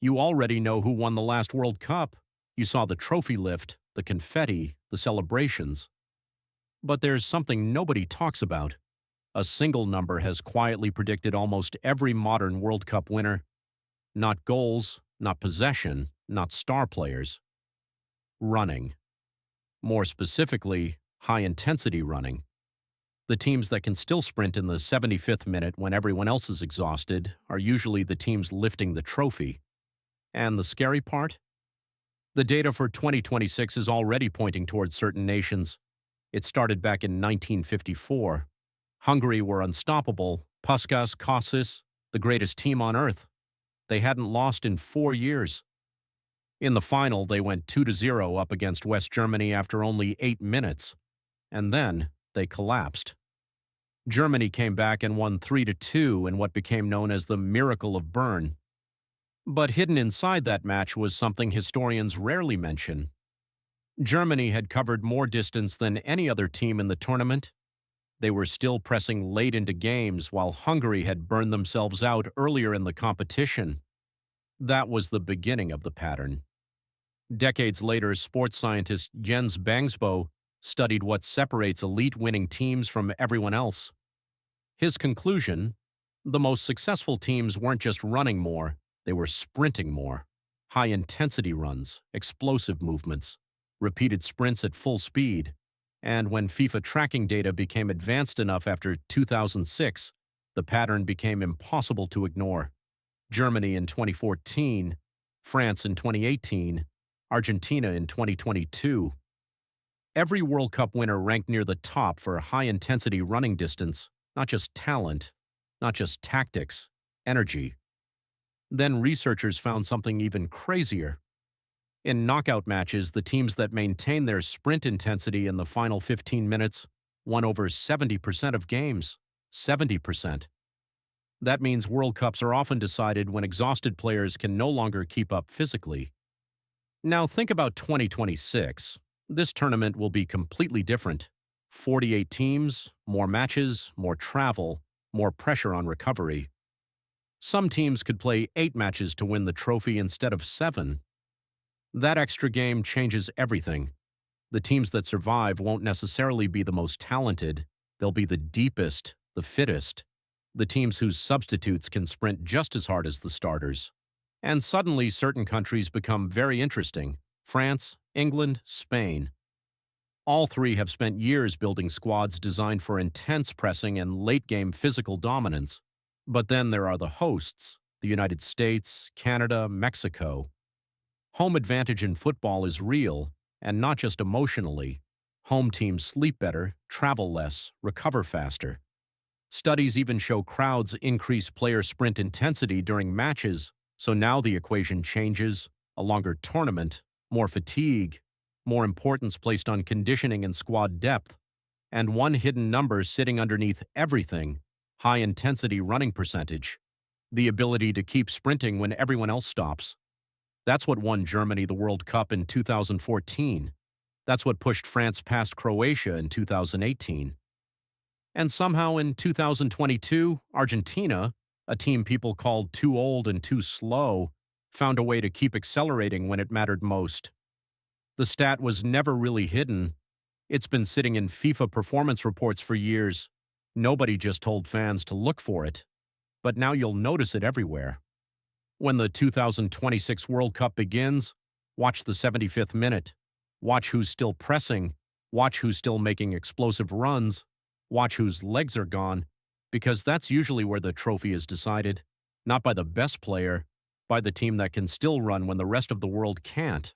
You already know who won the last World Cup. You saw the trophy lift, the confetti, the celebrations. But there's something nobody talks about. A single number has quietly predicted almost every modern World Cup winner. Not goals, not possession, not star players. Running. More specifically, high-intensity running. The teams that can still sprint in the 75th minute when everyone else is exhausted are usually the teams lifting the trophy. And the scary part? The data for 2026 is already pointing towards certain nations. It started back in 1954. Hungary were unstoppable. Puskás, Kossis, the greatest team on earth. They hadn't lost in 4 years. In the final, they went 2-0 up against West Germany after only 8 minutes. And then they collapsed. Germany came back and won 3-2 in what became known as the Miracle of Bern. But hidden inside that match was something historians rarely mention. Germany had covered more distance than any other team in the tournament. They were still pressing late into games while Hungary had burned themselves out earlier in the competition. That was the beginning of the pattern. Decades later, sports scientist Jens Bangsbo studied what separates elite winning teams from everyone else. His conclusion: the most successful teams weren't just running more, they were sprinting more. High-intensity runs, explosive movements, repeated sprints at full speed. And when FIFA tracking data became advanced enough after 2006, the pattern became impossible to ignore. Germany in 2014, France in 2018, Argentina in 2022. Every World Cup winner ranked near the top for high-intensity running distance, not just talent, not just tactics, energy. Then researchers found something even crazier. In knockout matches, the teams that maintained their sprint intensity in the final 15 minutes won over 70% of games. 70%. That means World Cups are often decided when exhausted players can no longer keep up physically. Now think about 2026. This tournament will be completely different. 48 teams, more matches, more travel, more pressure on recovery. Some teams could play 8 matches to win the trophy instead of 7. That extra game changes everything. The teams that survive won't necessarily be the most talented. They'll be the deepest, the fittest. The teams whose substitutes can sprint just as hard as the starters. And suddenly certain countries become very interesting. France, England, Spain. All three have spent years building squads designed for intense pressing and late-game physical dominance. But then there are the hosts, the United States, Canada, Mexico. Home advantage in football is real, and not just emotionally. Home teams sleep better, travel less, recover faster. Studies even show crowds increase player sprint intensity during matches, so now the equation changes: a longer tournament, more fatigue, more importance placed on conditioning and squad depth, and one hidden number sitting underneath everything: high-intensity running percentage. The ability to keep sprinting when everyone else stops. That's what won Germany the World Cup in 2014. That's what pushed France past Croatia in 2018. And somehow in 2022, Argentina, a team people called too old and too slow, found a way to keep accelerating when it mattered most. The stat was never really hidden. It's been sitting in FIFA performance reports for years. Nobody just told fans to look for it. But now you'll notice it everywhere. When the 2026 World Cup begins, watch the 75th minute. Watch who's still pressing. Watch who's still making explosive runs. Watch whose legs are gone. Because that's usually where the trophy is decided. Not by the best player, by the team that can still run when the rest of the world can't.